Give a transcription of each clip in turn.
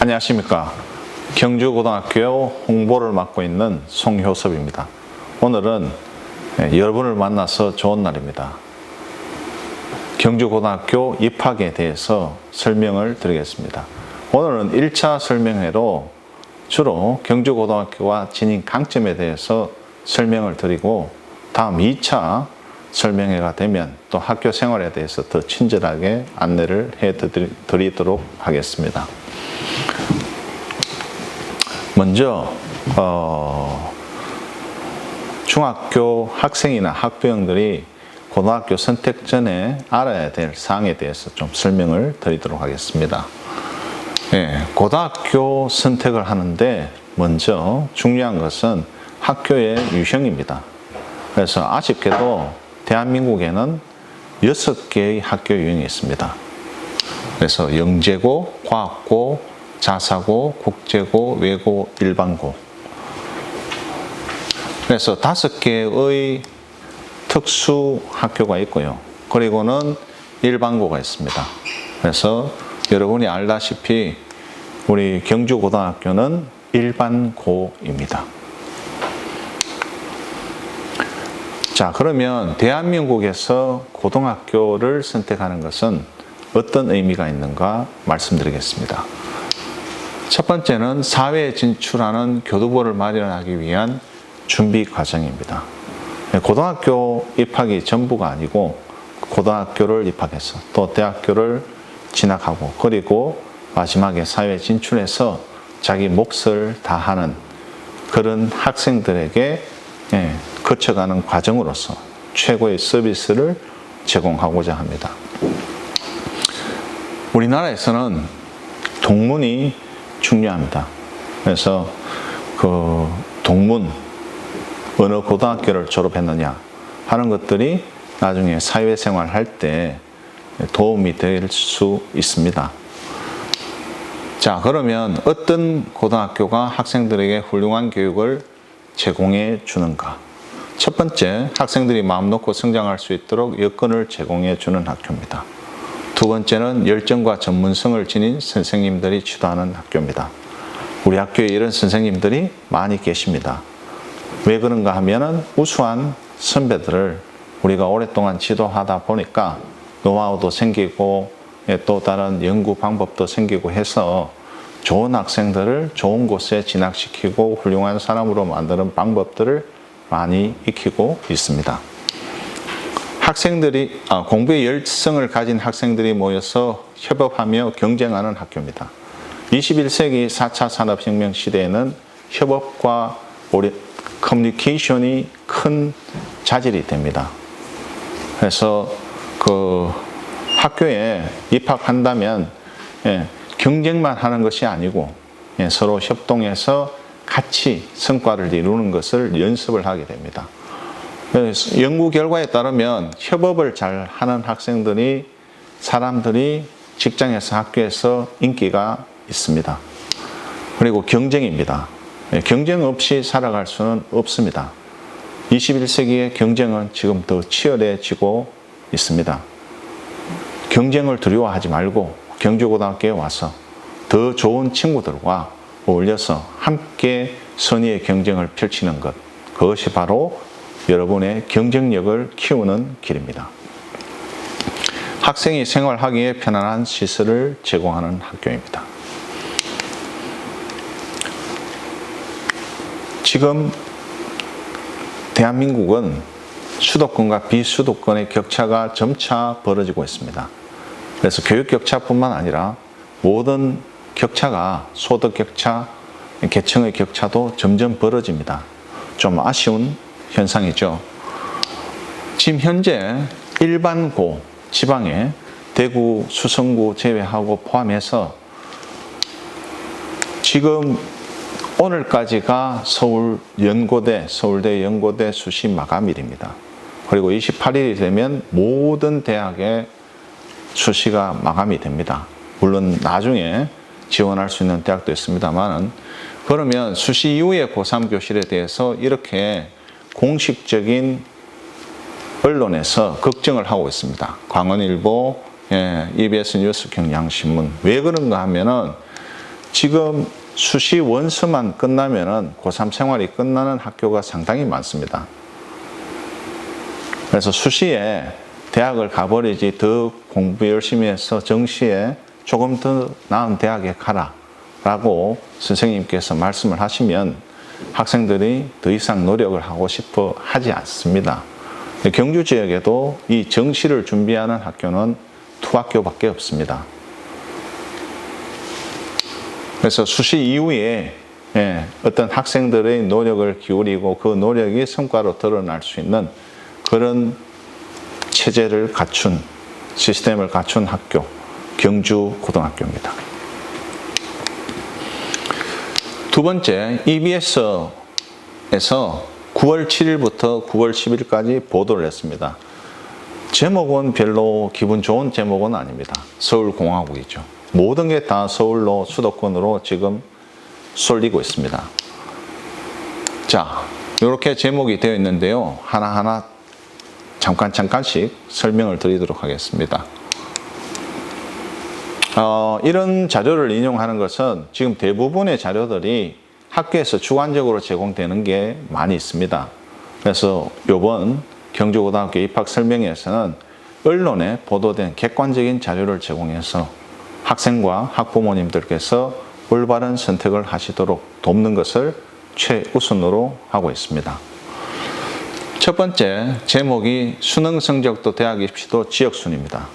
안녕하십니까. 경주고등학교 홍보를 맡고 있는 송효섭입니다. 오늘은 여러분을 만나서 좋은 날입니다. 경주고등학교 입학에 대해서 설명을 드리겠습니다. 오늘은 1차 설명회로 주로 경주고등학교와 진입 강점에 대해서 설명을 드리고, 다음 2차 설명회가 되면 또 학교 생활에 대해서 더 친절하게 안내를 해드리도록 하겠습니다. 먼저 중학교 학생이나 학부형들이 고등학교 선택 전에 알아야 될 사항에 대해서 좀 설명을 드리도록 하겠습니다. 고등학교 선택을 하는데 먼저 중요한 것은 학교의 유형입니다. 그래서 아쉽게도 대한민국에는 6개의 학교 유형이 있습니다. 그래서 영재고, 과학고, 자사고, 국제고, 외고, 일반고. 그래서 5개의 특수 학교가 있고요. 그리고는 일반고가 있습니다. 그래서 여러분이 알다시피 우리 경주고등학교는 일반고입니다. 자, 그러면 대한민국에서 고등학교를 선택하는 것은 어떤 의미가 있는가 말씀드리겠습니다. 첫 번째는 사회에 진출하는 교두보를 마련하기 위한 준비 과정입니다. 고등학교 입학이 전부가 아니고 고등학교를 입학해서 또 대학교를 진학하고 그리고 마지막에 사회에 진출해서 자기 몫을 다하는 그런 학생들에게 거쳐가는 과정으로서 최고의 서비스를 제공하고자 합니다. 우리나라에서는 동문이 중요합니다. 그래서 그 동문, 어느 고등학교를 졸업했느냐 하는 것들이 나중에 사회생활 할 때 도움이 될 수 있습니다. 자, 그러면 어떤 고등학교가 학생들에게 훌륭한 교육을 제공해 주는가? 첫 번째, 학생들이 마음 놓고 성장할 수 있도록 여건을 제공해 주는 학교입니다. 두 번째는 열정과 전문성을 지닌 선생님들이 지도하는 학교입니다. 우리 학교에 이런 선생님들이 많이 계십니다. 왜 그런가 하면은 우수한 선배들을 우리가 오랫동안 지도하다 보니까 노하우도 생기고 또 다른 연구 방법도 생기고 해서 좋은 학생들을 좋은 곳에 진학시키고 훌륭한 사람으로 만드는 방법들을 많이 익히고 있습니다. 학생들이 공부에 열성을 가진 학생들이 모여서 협업하며 경쟁하는 학교입니다. 21세기 4차 산업혁명 시대에는 협업과 커뮤니케이션이 큰 자질이 됩니다. 그래서 그 학교에 입학한다면 경쟁만 하는 것이 아니고 서로 협동해서 같이 성과를 이루는 것을 연습을 하게 됩니다. 연구 결과에 따르면 협업을 잘 하는 사람들이 직장에서 학교에서 인기가 있습니다. 그리고 경쟁입니다. 경쟁 없이 살아갈 수는 없습니다. 21세기의 경쟁은 지금 더 치열해지고 있습니다. 경쟁을 두려워하지 말고 경주고등학교에 와서 더 좋은 친구들과 어울려서 함께 선의의 경쟁을 펼치는 것, 그것이 바로 여러분의 경쟁력을 키우는 길입니다. 학생이 생활하기에 편안한 시설을 제공하는 학교입니다. 지금 대한민국은 수도권과 비수도권의 격차가 점차 벌어지고 있습니다. 그래서 교육 격차뿐만 아니라 모든 격차가 소득 격차, 계층의 격차도 점점 벌어집니다. 좀 아쉬운 현상이죠. 지금 현재 일반고, 지방에 대구, 수성구 제외하고 포함해서 지금 오늘까지가 서울대 연고대 수시 마감일입니다. 그리고 28일이 되면 모든 대학의 수시가 마감이 됩니다. 물론 나중에 지원할 수 있는 대학도 있습니다만, 그러면 수시 이후의 고3 교실에 대해서 이렇게 공식적인 언론에서 걱정을 하고 있습니다. 강원일보, EBS 뉴스, 경향신문. 왜 그런가 하면은 지금 수시 원서만 끝나면은 고3 생활이 끝나는 학교가 상당히 많습니다. 그래서 수시에 대학을 가버리지 더 공부 열심히 해서 정시에 조금 더 나은 대학에 가라 라고 선생님께서 말씀을 하시면 학생들이 더 이상 노력을 하고 싶어 하지 않습니다. 경주 지역에도 이 정시를 준비하는 학교는 두 학교밖에 없습니다. 그래서 수시 이후에 어떤 학생들의 노력을 기울이고 그 노력이 성과로 드러날 수 있는 그런 체제를 갖춘, 시스템을 갖춘 학교, 경주고등학교입니다. 두 번째, EBS에서 9월 7일부터 9월 10일까지 보도를 했습니다. 제목은 별로 기분 좋은 제목은 아닙니다. 서울공화국이죠. 모든 게 다 서울로, 수도권으로 지금 쏠리고 있습니다. 자, 이렇게 제목이 되어 있는데요. 하나하나 잠깐씩 설명을 드리도록 하겠습니다. 이런 자료를 인용하는 것은 지금 대부분의 자료들이 학교에서 주관적으로 제공되는 게 많이 있습니다. 그래서 이번 경주고등학교 입학 설명회에서는 언론에 보도된 객관적인 자료를 제공해서 학생과 학부모님들께서 올바른 선택을 하시도록 돕는 것을 최우선으로 하고 있습니다. 첫 번째 제목이 수능 성적도 대학 입시도 지역순입니다.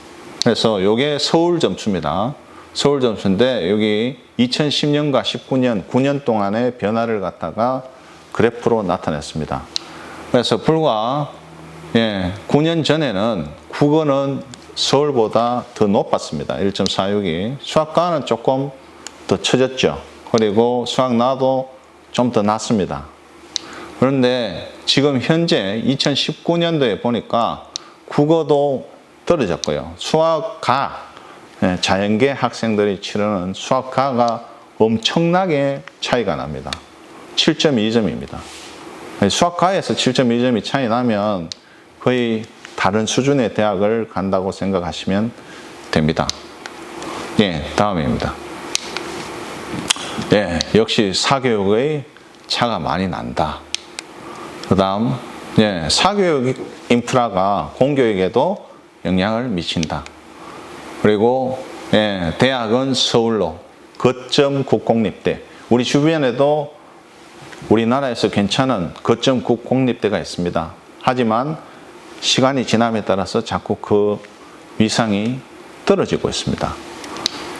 그래서 이게 서울 점수입니다. 서울 점수인데 여기 2010년과 19년, 9년 동안의 변화를 갖다가 그래프로 나타냈습니다. 그래서 불과 9년 전에는 국어는 서울보다 더 높았습니다. 1.46이. 수학과는 조금 더 처졌죠. 그리고 수학나도 좀 더 낮습니다. 그런데 지금 현재 2019년도에 보니까 국어도 떨어졌고요. 수학과, 자연계 학생들이 치르는 수학과가 엄청나게 차이가 납니다. 7.2점입니다. 수학과에서 7.2점이 차이 나면 거의 다른 수준의 대학을 간다고 생각하시면 됩니다. 다음입니다. 역시 사교육의 차가 많이 난다. 그 다음, 사교육 인프라가 공교육에도 영향을 미친다. 그리고, 대학은 서울로, 거점 국공립대. 우리 주변에도 우리나라에서 괜찮은 거점 국공립대가 있습니다. 하지만 시간이 지남에 따라서 자꾸 그 위상이 떨어지고 있습니다.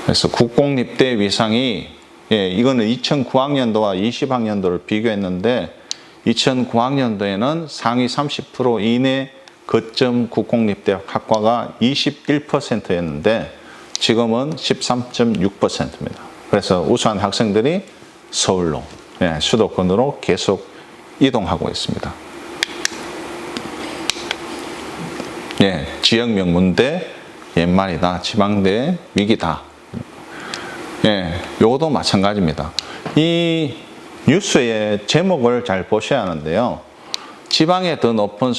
그래서 국공립대 위상이, 이거는 2009학년도와 20학년도를 비교했는데 2009학년도에는 상위 30% 이내 거점 국공립대 학과가 21%였는데 지금은 13.6%입니다. 그래서 우수한 학생들이 서울로, 수도권으로 계속 이동하고 있습니다. 지역 명문대 옛말이다, 지방대 위기다. 요것도 마찬가지입니다. 이 뉴스의 제목을 잘 보셔야 하는데요. 지방에 더 높은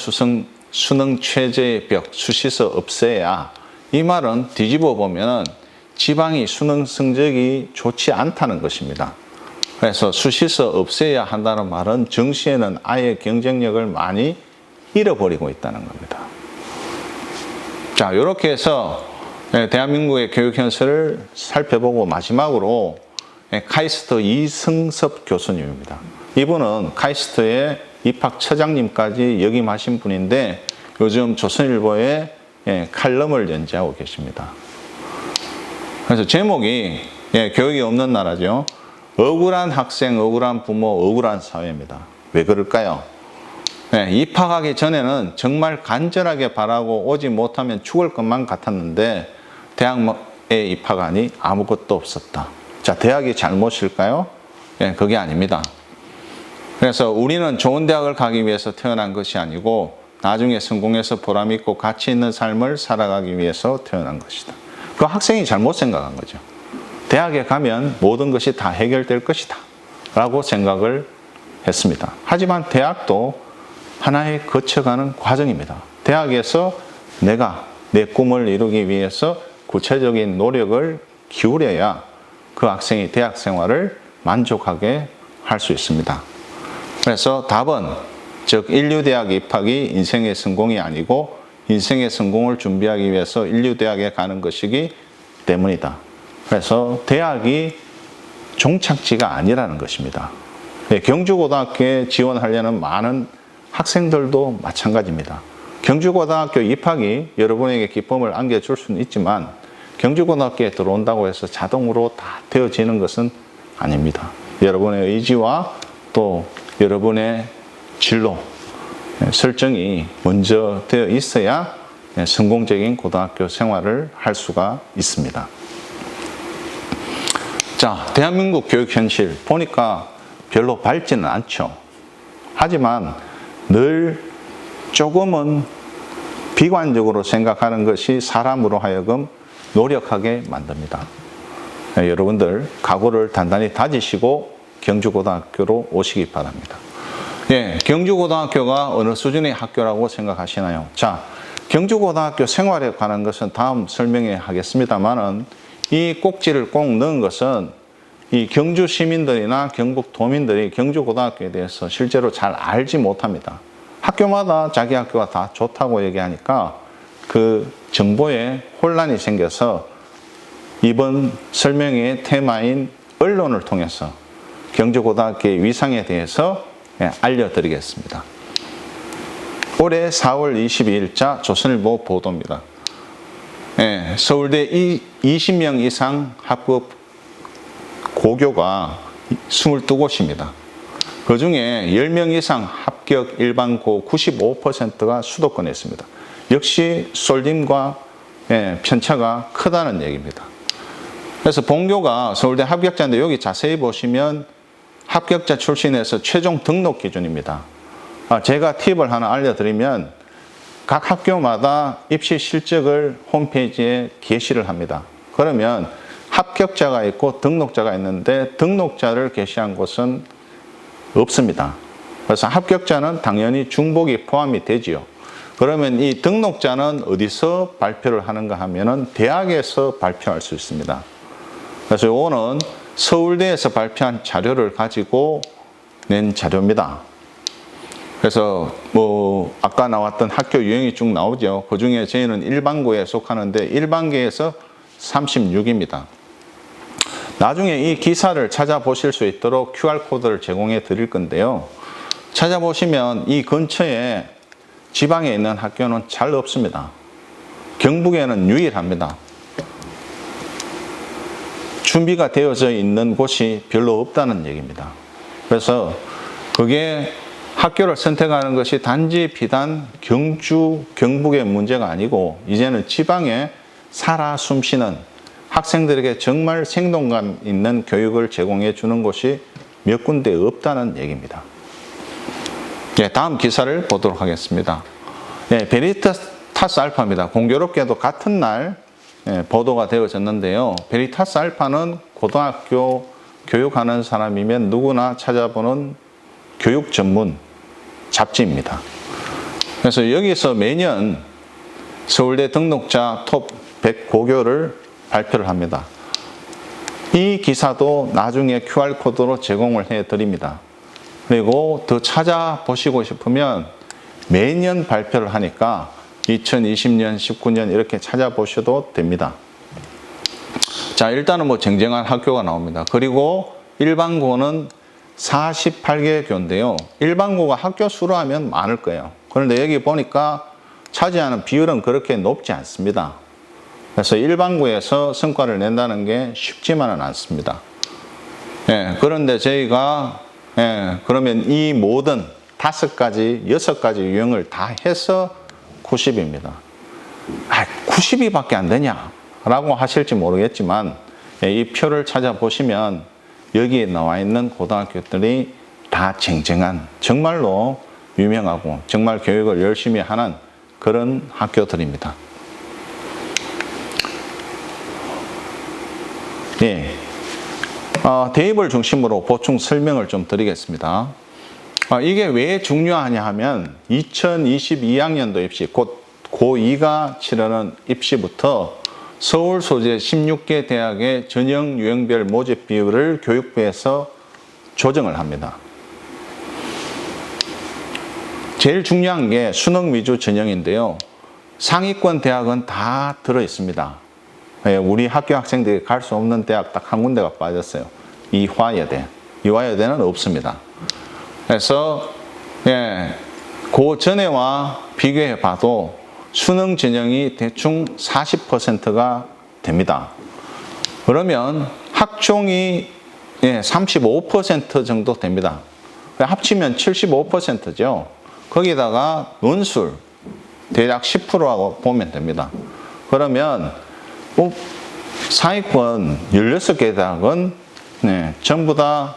수능 최저의 벽, 수시서 없애야. 이 말은 뒤집어 보면 지방이 수능 성적이 좋지 않다는 것입니다. 그래서 수시서 없애야 한다는 말은 정시에는 아예 경쟁력을 많이 잃어버리고 있다는 겁니다. 자, 이렇게 해서 대한민국의 교육 현실을 살펴보고 마지막으로 카이스트 이승섭 교수님입니다. 이분은 카이스트의 입학 처장님까지 역임하신 분인데 요즘 조선일보에 칼럼을 연재하고 계십니다. 그래서 제목이 교육이 없는 나라죠. 억울한 학생, 억울한 부모, 억울한 사회입니다. 왜 그럴까요? 입학하기 전에는 정말 간절하게 바라고 오지 못하면 죽을 것만 같았는데 대학에 입학하니 아무것도 없었다. 자, 대학이 잘못일까요? 그게 아닙니다. 그래서 우리는 좋은 대학을 가기 위해서 태어난 것이 아니고 나중에 성공해서 보람있고 가치 있는 삶을 살아가기 위해서 태어난 것이다. 그 학생이 잘못 생각한 거죠. 대학에 가면 모든 것이 다 해결될 것이다 라고 생각을 했습니다. 하지만 대학도 하나의 거쳐가는 과정입니다. 대학에서 내가 내 꿈을 이루기 위해서 구체적인 노력을 기울여야 그 학생이 대학 생활을 만족하게 할 수 있습니다. 그래서 답은 즉 인류대학 입학이 인생의 성공이 아니고 인생의 성공을 준비하기 위해서 인류대학에 가는 것이기 때문이다. 그래서 대학이 종착지가 아니라는 것입니다. 경주고등학교에 지원하려는 많은 학생들도 마찬가지입니다. 경주고등학교 입학이 여러분에게 기쁨을 안겨줄 수는 있지만 경주고등학교에 들어온다고 해서 자동으로 다 되어지는 것은 아닙니다. 여러분의 의지와 또 여러분의 진로, 설정이 먼저 되어 있어야 성공적인 고등학교 생활을 할 수가 있습니다. 자, 대한민국 교육 현실 보니까 별로 밝지는 않죠. 하지만 늘 조금은 비관적으로 생각하는 것이 사람으로 하여금 노력하게 만듭니다. 여러분들 각오를 단단히 다지시고 경주고등학교로 오시기 바랍니다. 예, 경주고등학교가 어느 수준의 학교라고 생각하시나요? 자, 경주고등학교 생활에 관한 것은 다음 설명해 하겠습니다만은 이 꼭지를 꼭 넣은 것은 이 경주 시민들이나 경북 도민들이 경주고등학교에 대해서 실제로 잘 알지 못합니다. 학교마다 자기 학교가 다 좋다고 얘기하니까 그 정보에 혼란이 생겨서 이번 설명의 테마인 언론을 통해서 경주고등학교의 위상에 대해서 알려드리겠습니다. 올해 4월 22일자 조선일보 보도입니다. 서울대 20명 이상 합격 고교가 22곳입니다. 그 중에 10명 이상 합격 일반고 95%가 수도권에 있습니다. 역시 쏠림과 편차가 크다는 얘기입니다. 그래서 본교가 서울대 합격자인데 여기 자세히 보시면 합격자 출신에서 최종 등록 기준입니다. 제가 팁을 하나 알려드리면 각 학교마다 입시 실적을 홈페이지에 게시를 합니다. 그러면 합격자가 있고 등록자가 있는데 등록자를 게시한 곳은 없습니다. 그래서 합격자는 당연히 중복이 포함이 되지요. 그러면 이 등록자는 어디서 발표를 하는가 하면은 대학에서 발표할 수 있습니다. 그래서 이거는 서울대에서 발표한 자료를 가지고 낸 자료입니다. 그래서 뭐 아까 나왔던 학교 유형이 쭉 나오죠. 그 중에 저희는 일반고에 속하는데 일반계에서 36입니다. 나중에 이 기사를 찾아보실 수 있도록 QR코드를 제공해 드릴 건데요. 찾아보시면 이 근처에 지방에 있는 학교는 잘 없습니다. 경북에는 유일합니다. 준비가 되어져 있는 곳이 별로 없다는 얘기입니다. 그래서 그게 학교를 선택하는 것이 단지 비단 경주, 경북의 문제가 아니고 이제는 지방에 살아 숨쉬는 학생들에게 정말 생동감 있는 교육을 제공해 주는 곳이 몇 군데 없다는 얘기입니다. 다음 기사를 보도록 하겠습니다. 베리타스 알파입니다. 공교롭게도 같은 날 보도가 되어졌는데요. 베리타스 알파는 고등학교 교육하는 사람이면 누구나 찾아보는 교육 전문 잡지입니다. 그래서 여기서 매년 서울대 등록자 톱 100 고교를 발표를 합니다. 이 기사도 나중에 QR코드로 제공을 해드립니다. 그리고 더 찾아보시고 싶으면 매년 발표를 하니까 2020년, 19년 이렇게 찾아보셔도 됩니다. 자, 일단은 뭐 쟁쟁한 학교가 나옵니다. 그리고 일반고는 48개 교인데요. 일반고가 학교 수로 하면 많을 거예요. 그런데 여기 보니까 차지하는 비율은 그렇게 높지 않습니다. 그래서 일반고에서 성과를 낸다는 게 쉽지만은 않습니다. 그런데 저희가 그러면 이 모든 5가지, 6가지 유형을 다 해서 90입니다. 90이 밖에 안 되냐? 라고 하실지 모르겠지만 이 표를 찾아보시면 여기에 나와 있는 고등학교들이 다 쟁쟁한 정말로 유명하고 정말 교육을 열심히 하는 그런 학교들입니다. 대입을 중심으로 보충 설명을 좀 드리겠습니다. 이게 왜 중요하냐 하면 2022학년도 입시, 곧 고2가 치르는 입시부터 서울 소재 16개 대학의 전형 유형별 모집 비율을 교육부에서 조정을 합니다. 제일 중요한 게 수능 위주 전형인데요. 상위권 대학은 다 들어있습니다. 우리 학교 학생들이 갈 수 없는 대학 딱 한 군데가 빠졌어요. 이화여대. 이화여대는 없습니다. 그래서 그 전에와 비교해 봐도 수능 전형이 대충 40%가 됩니다. 그러면 학종이 35% 정도 됩니다. 합치면 75%죠. 거기다가 논술 대략 10%라고 보면 됩니다. 그러면 상위권 16개 대학은 전부 다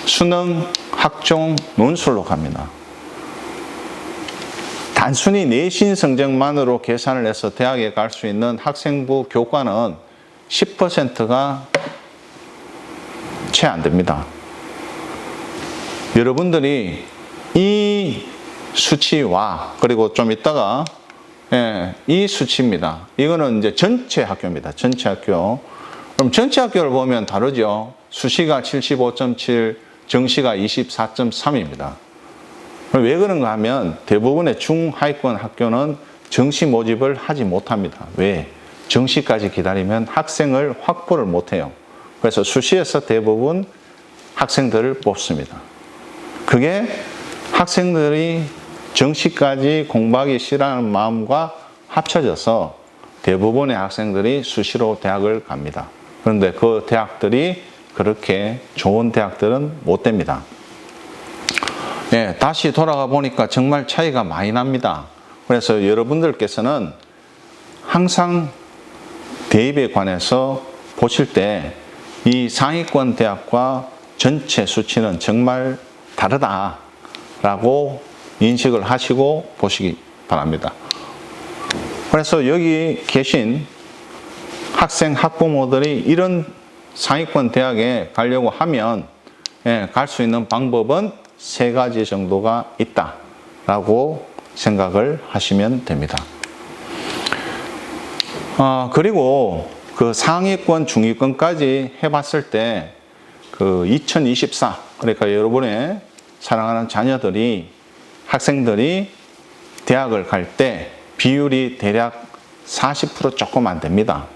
수능, 학종, 논술로 갑니다. 단순히 내신 성적만으로 계산을 해서 대학에 갈 수 있는 학생부 교과는 10%가 채 안 됩니다. 여러분들이 이 수치와 그리고 좀 이따가 이 수치입니다. 이거는 이제 전체 학교입니다. 전체 학교. 그럼 전체 학교를 보면 다르죠. 수시가 75.7, 정시가 24.3입니다. 왜 그런가 하면 대부분의 중하위권 학교는 정시 모집을 하지 못합니다. 왜? 정시까지 기다리면 학생을 확보를 못해요. 그래서 수시에서 대부분 학생들을 뽑습니다. 그게 학생들이 정시까지 공부하기 싫어하는 마음과 합쳐져서 대부분의 학생들이 수시로 대학을 갑니다. 그런데 그 대학들이 그렇게 좋은 대학들은 못 됩니다. 다시 돌아가 보니까 정말 차이가 많이 납니다. 그래서 여러분들께서는 항상 대입에 관해서 보실 때 이 상위권 대학과 전체 수치는 정말 다르다라고 인식을 하시고 보시기 바랍니다. 그래서 여기 계신 학생, 학부모들이 이런 상위권 대학에 가려고 하면 갈 수 있는 방법은 3가지 정도가 있다라고 생각을 하시면 됩니다. 그리고 그 상위권, 중위권까지 해봤을 때 그 2024, 그러니까 여러분의 사랑하는 자녀들이, 학생들이 대학을 갈 때 비율이 대략 40% 조금 안 됩니다.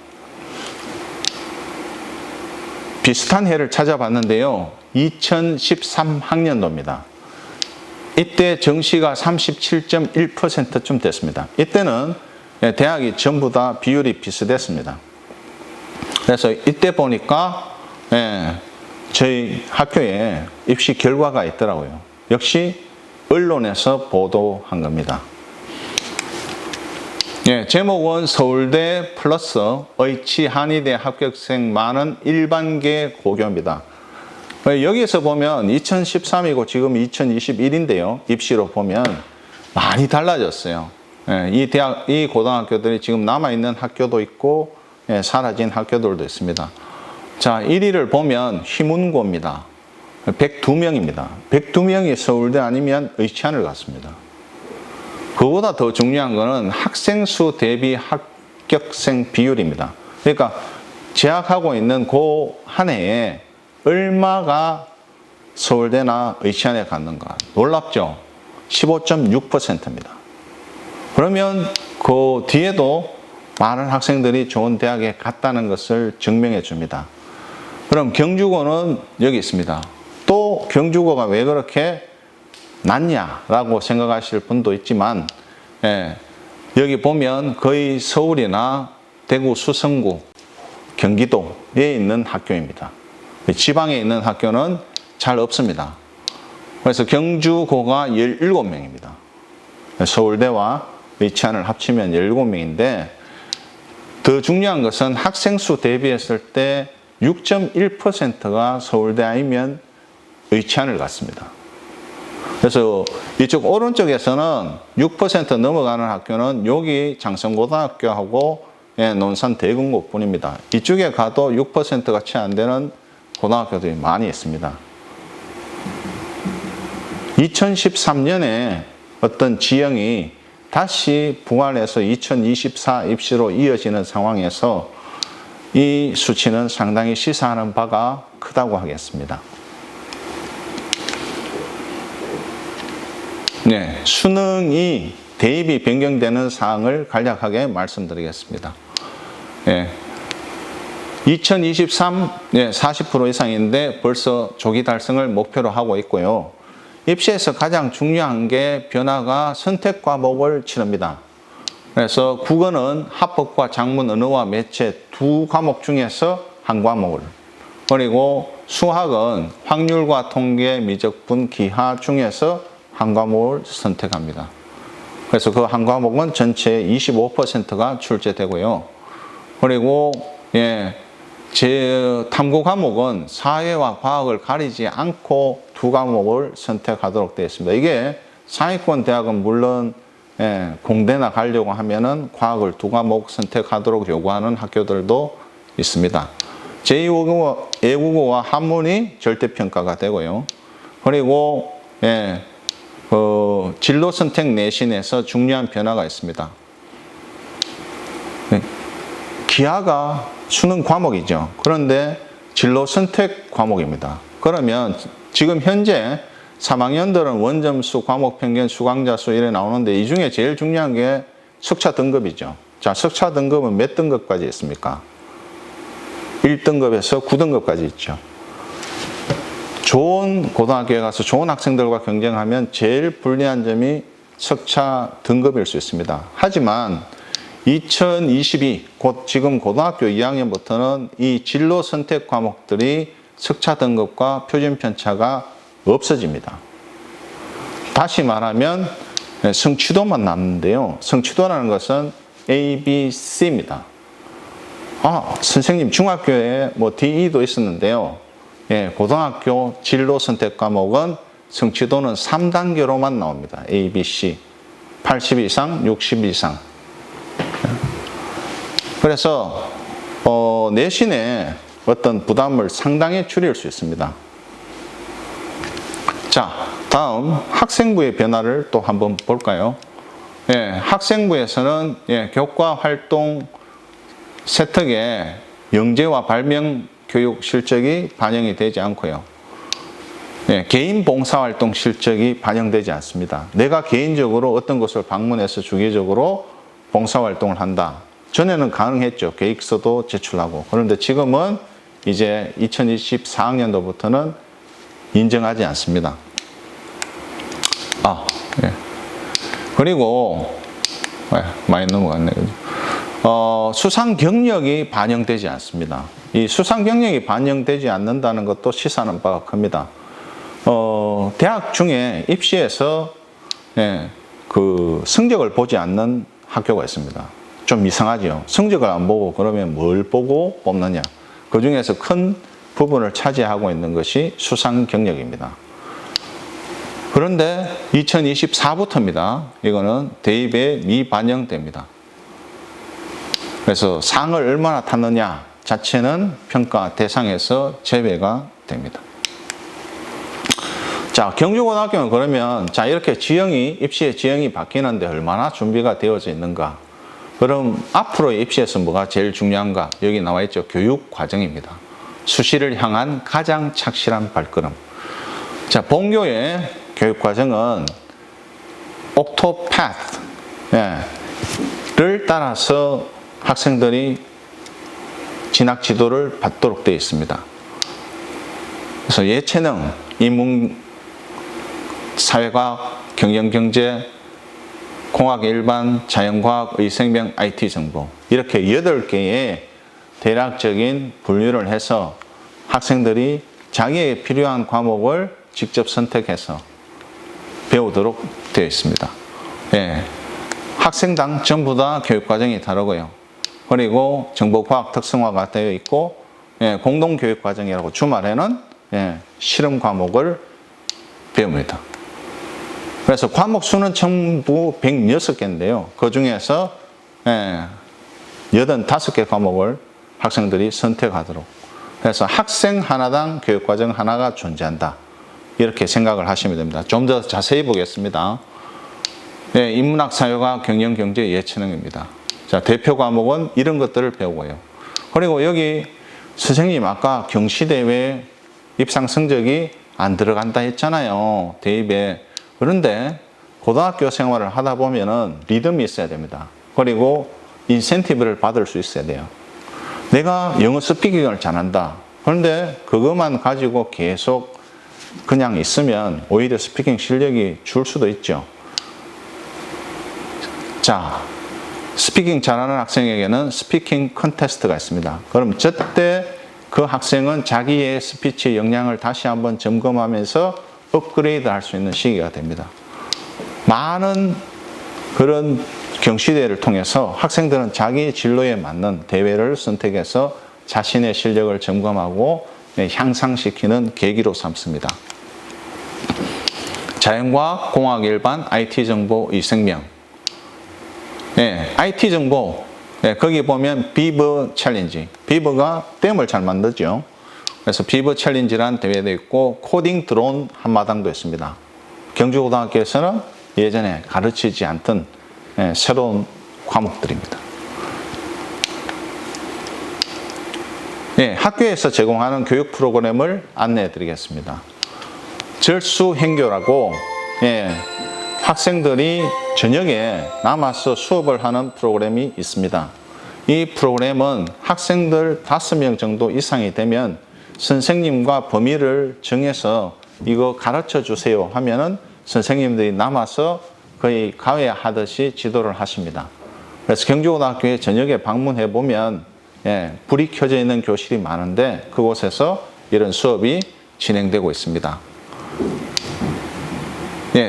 비슷한 해를 찾아봤는데요. 2013학년도입니다. 이때 정시가 37.1%쯤 됐습니다. 이때는 대학이 전부 다 비율이 비슷했습니다. 그래서 이때 보니까 저희 학교에 입시 결과가 있더라고요. 역시 언론에서 보도한 겁니다. 제목은 서울대 플러스 의치 한의대 합격생 많은 일반계 고교입니다. 여기에서 보면 2013이고 지금 2021인데요. 입시로 보면 많이 달라졌어요. 이 고등학교들이 지금 남아있는 학교도 있고 사라진 학교들도 있습니다. 자, 1위를 보면 휘문고입니다. 102명입니다. 102명이 서울대 아니면 의치안을 갔습니다. 그보다 더 중요한 것은 학생 수 대비 합격생 비율입니다. 그러니까 재학하고 있는 그 한 해에 얼마가 서울대나 의치안에 갔는가. 놀랍죠? 15.6%입니다. 그러면 그 뒤에도 많은 학생들이 좋은 대학에 갔다는 것을 증명해 줍니다. 그럼 경주고는 여기 있습니다. 또 경주고가 왜 그렇게 낮냐라고 생각하실 분도 있지만 여기 보면 거의 서울이나 대구, 수성구, 경기도에 있는 학교입니다. 지방에 있는 학교는 잘 없습니다. 그래서 경주고가 17명입니다. 서울대와 의치안을 합치면 17명인데 더 중요한 것은 학생 수 대비했을 때 6.1%가 서울대 아니면 의치안을 갔습니다. 그래서 이쪽 오른쪽에서는 6% 넘어가는 학교는 여기 장성고등학교하고 논산 대금고뿐입니다. 이쪽에 가도 6%가 채 안 되는 고등학교들이 많이 있습니다. 2013년에 어떤 지형이 다시 부활해서 2024 입시로 이어지는 상황에서 이 수치는 상당히 시사하는 바가 크다고 하겠습니다. 네, 수능이 대입이 변경되는 사항을 간략하게 말씀드리겠습니다. 네, 2023 40% 이상인데 벌써 조기 달성을 목표로 하고 있고요. 입시에서 가장 중요한 게 변화가 선택 과목을 치릅니다. 그래서 국어는 합법과 작문, 언어와 매체 두 과목 중에서 한 과목을, 그리고 수학은 확률과 통계, 미적분, 기하 중에서 한 과목을 선택합니다. 그래서 그 한 과목은 전체의 25%가 출제되고요. 그리고 제 탐구 과목은 사회와 과학을 가리지 않고 두 과목을 선택하도록 되어 있습니다. 이게 상위권 대학은 물론 공대나 가려고 하면은 과학을 두 과목 선택하도록 요구하는 학교들도 있습니다. 제2외국어, 외국어와 한문이 절대평가가 되고요. 그리고 진로 선택 내신에서 중요한 변화가 있습니다. 기하가 수능 과목이죠. 그런데 진로 선택 과목입니다. 그러면 지금 현재 3학년들은 원점수, 과목 평균, 수강자 수 이래 나오는데 이 중에 제일 중요한 게 석차 등급이죠. 자, 석차 등급은 몇 등급까지 있습니까? 1등급에서 9등급까지 있죠. 좋은 고등학교에 가서 좋은 학생들과 경쟁하면 제일 불리한 점이 석차 등급일 수 있습니다. 하지만 2022, 곧 지금 고등학교 2학년부터는 이 진로 선택 과목들이 석차 등급과 표준 편차가 없어집니다. 다시 말하면 성취도만 남는데요. 성취도라는 것은 A, B, C입니다. 선생님 중학교에 DE도 있었는데요. 고등학교 진로 선택 과목은 성취도는 3단계로만 나옵니다. A, B, C. 80 이상, 60 이상. 그래서 내신에 어떤 부담을 상당히 줄일 수 있습니다. 자, 다음 학생부의 변화를 또 한번 볼까요? 학생부에서는 교과 활동 세특에 영재와 발명 교육 실적이 반영이 되지 않고요. 개인 봉사활동 실적이 반영되지 않습니다. 내가 개인적으로 어떤 곳을 방문해서 주기적으로 봉사활동을 한다. 전에는 가능했죠. 계획서도 제출하고. 그런데 지금은 이제 2024학년도부터는 인정하지 않습니다. 그리고 많이 넘어갔네. 수상 경력이 반영되지 않습니다. 이 수상 경력이 반영되지 않는다는 것도 시사하는 바가 큽니다. 대학 중에 입시에서 그 성적을 보지 않는 학교가 있습니다. 좀 이상하죠. 성적을 안 보고 그러면 뭘 보고 뽑느냐. 그 중에서 큰 부분을 차지하고 있는 것이 수상 경력입니다. 그런데 2024부터입니다. 이거는 대입에 미반영됩니다. 그래서 상을 얼마나 탔느냐 자체는 평가 대상에서 제외가 됩니다. 자, 경주고등학교는 그러면 이렇게 입시의 지형이 바뀌는데 얼마나 준비가 되어져 있는가? 그럼 앞으로의 입시에서 뭐가 제일 중요한가? 여기 나와 있죠. 교육 과정입니다. 수시를 향한 가장 착실한 발걸음. 자, 본교의 교육 과정은 옥토패스를 따라서 학생들이 진학 지도를 받도록 되어 있습니다. 그래서 예체능, 인문, 사회과학, 경영경제, 공학 일반, 자연과학, 의생명, IT 정보 이렇게 8개의 대략적인 분류를 해서 학생들이 자기에게 필요한 과목을 직접 선택해서 배우도록 되어 있습니다. 학생당 전부 다 교육과정이 다르고요. 그리고 정보과학 특성화가 되어 있고 공동교육과정이라고 주말에는 실험 과목을 배웁니다. 그래서 과목 수는 전부 106개인데요. 그 중에서 85개 과목을 학생들이 선택하도록. 그래서 학생 하나당 교육과정 하나가 존재한다. 이렇게 생각을 하시면 됩니다. 좀 더 자세히 보겠습니다. 네, 인문학, 사회과, 경영, 경제, 예체능입니다. 자, 대표 과목은 이런 것들을 배우고요. 그리고 여기 선생님 아까 경시대회 입상 성적이 안 들어간다 했잖아요. 대입에. 그런데 고등학교 생활을 하다 보면은 리듬이 있어야 됩니다. 그리고 인센티브를 받을 수 있어야 돼요. 내가 영어 스피킹을 잘한다. 그런데 그것만 가지고 계속 그냥 있으면 오히려 스피킹 실력이 줄 수도 있죠. 자, 스피킹 잘하는 학생에게는 스피킹 컨테스트가 있습니다. 그럼 저때 그 학생은 자기의 스피치 역량을 다시 한번 점검하면서 업그레이드 할 수 있는 시기가 됩니다. 많은 그런 경시대회를 통해서 학생들은 자기 진로에 맞는 대회를 선택해서 자신의 실력을 점검하고 향상시키는 계기로 삼습니다. 자연과학, 공학 일반, IT정보, 이생명. 네, IT정보, 네, 거기 보면 비버 챌린지. 비버가 댐을 잘 만들죠. 그래서 비버 챌린지라는 대회도 있고 코딩 드론 한마당도 있습니다. 경주고등학교에서는 예전에 가르치지 않던 새로운 과목들입니다. 네, 학교에서 제공하는 교육 프로그램을 안내해 드리겠습니다. 절수행교라고 학생들이 저녁에 남아서 수업을 하는 프로그램이 있습니다. 이 프로그램은 학생들 5명 정도 이상이 되면 선생님과 범위를 정해서 이거 가르쳐 주세요 하면은 선생님들이 남아서 거의 과외하듯이 지도를 하십니다. 그래서 경주고등학교에 저녁에 방문해 보면 불이 켜져 있는 교실이 많은데 그곳에서 이런 수업이 진행되고 있습니다.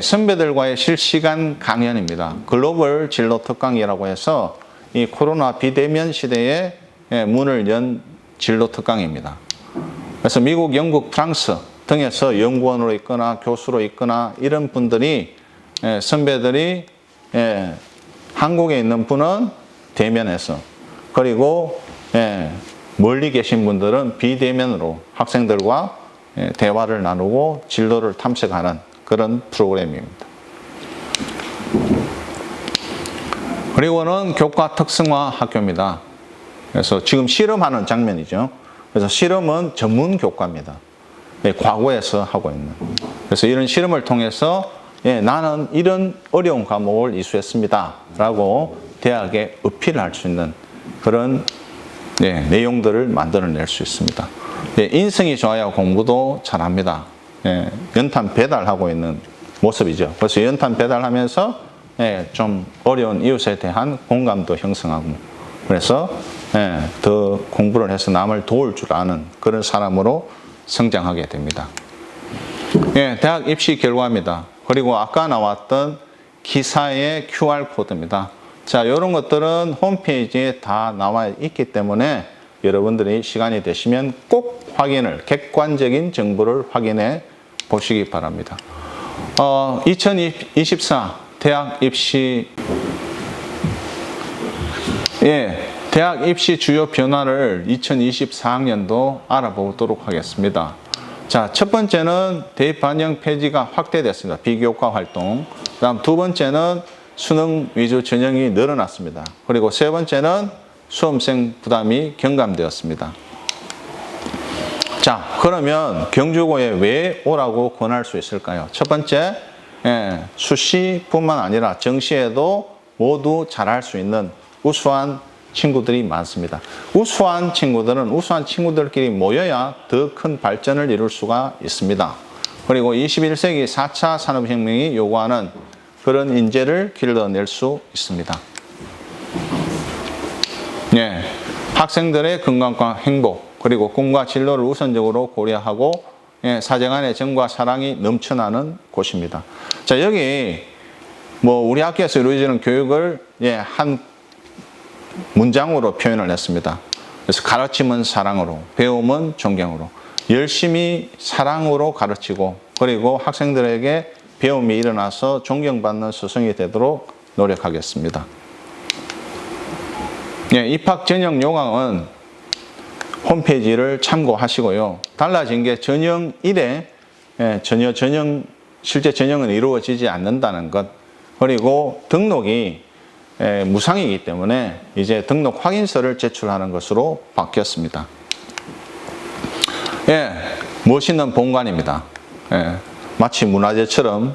선배들과의 실시간 강연입니다. 글로벌 진로 특강이라고 해서 이 코로나 비대면 시대에 문을 연 진로 특강입니다. 그래서 미국, 영국, 프랑스 등에서 연구원으로 있거나 교수로 있거나 이런 분들이 선배들이 한국에 있는 분은 대면에서 그리고 멀리 계신 분들은 비대면으로 학생들과 대화를 나누고 진로를 탐색하는 그런 프로그램입니다. 그리고는 교과 특성화 학교입니다. 그래서 지금 실험하는 장면이죠. 그래서 실험은 전문 교과입니다. 과거에서 하고 있는. 그래서 이런 실험을 통해서 나는 이런 어려운 과목을 이수했습니다. 라고 대학에 어필을 할 수 있는 그런 내용들을 만들어낼 수 있습니다. 인성이 좋아야 공부도 잘합니다. 연탄 배달하고 있는 모습이죠. 그래서 연탄 배달하면서 좀 어려운 이웃에 대한 공감도 형성하고 그래서 더 공부를 해서 남을 도울 줄 아는 그런 사람으로 성장하게 됩니다. 대학 입시 결과입니다. 그리고 아까 나왔던 기사의 QR코드입니다. 자, 이런 것들은 홈페이지에 다 나와 있기 때문에 여러분들이 시간이 되시면 꼭 객관적인 정보를 확인해 보시기 바랍니다. 2024 대학 입시 대학 입시 주요 변화를 2024학년도 알아보도록 하겠습니다. 자, 첫 번째는 대입 반영 폐지가 확대됐습니다. 비교과 활동. 그다음 두 번째는 수능 위주 전형이 늘어났습니다. 그리고 세 번째는 수험생 부담이 경감되었습니다. 자, 그러면 경주고에 왜 오라고 권할 수 있을까요? 첫 번째, 수시뿐만 아니라 정시에도 모두 잘할 수 있는 우수한 친구들이 많습니다. 우수한 친구들은 우수한 친구들끼리 모여야 더 큰 발전을 이룰 수가 있습니다. 그리고 21세기 4차 산업혁명이 요구하는 그런 인재를 길러낼 수 있습니다. 학생들의 건강과 행복 그리고 꿈과 진로를 우선적으로 고려하고 사정안의 정과 사랑이 넘쳐나는 곳입니다. 자, 여기 우리 학교에서 이루어지는 교육을 한 문장으로 표현을 했습니다. 그래서 가르침은 사랑으로, 배움은 존경으로, 열심히 사랑으로 가르치고 그리고 학생들에게 배움이 일어나서 존경받는 스승이 되도록 노력하겠습니다. 입학 전형 요강은 홈페이지를 참고하시고요. 달라진 게 전형 1에 실제 전형은 이루어지지 않는다는 것, 그리고 등록이 무상이기 때문에 이제 등록 확인서를 제출하는 것으로 바뀌었습니다. 예, 멋있는 본관입니다. 예, 마치 문화재처럼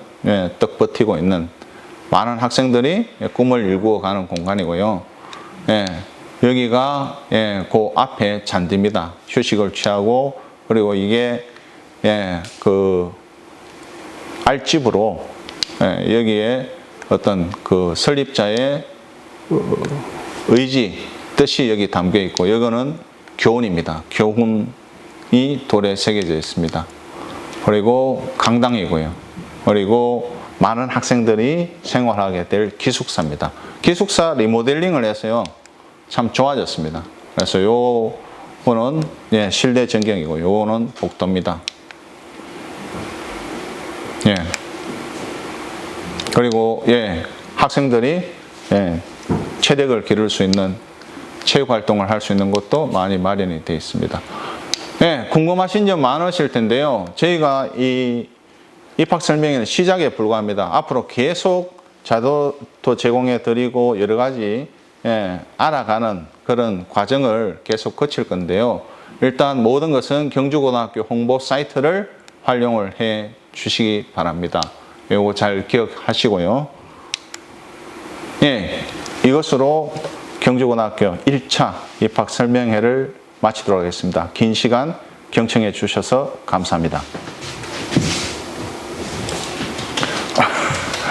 떡 버티고 있는 많은 학생들이 꿈을 일구어 가는 공간이고요. 예, 여기가 그 앞에 잔디입니다. 휴식을 취하고, 그리고 이게 그 알집으로 여기에 어떤 그 설립자의 의지, 뜻이 여기 담겨 있고, 여기는 교훈입니다. 교훈이 돌에 새겨져 있습니다. 그리고 강당이고요. 그리고 많은 학생들이 생활하게 될 기숙사입니다. 기숙사 리모델링을 해서요, 참 좋아졌습니다. 그래서 요거는 실내 전경이고, 요거는 복도입니다. 예. 그리고 학생들이 체력을 기를 수 있는 체육 활동을 할 수 있는 곳도 많이 마련이 되어 있습니다. 궁금하신 점 많으실 텐데요. 저희가 이 입학 설명회는 시작에 불과합니다. 앞으로 계속 자료도 제공해 드리고 여러 가지 알아가는 그런 과정을 계속 거칠 건데요. 일단 모든 것은 경주고등학교 홍보 사이트를 활용을 해 주시기 바랍니다. 이거 잘 기억하시고요. 이것으로 경주고등학교 1차 입학 설명회를 마치도록 하겠습니다. 긴 시간 경청해 주셔서 감사합니다.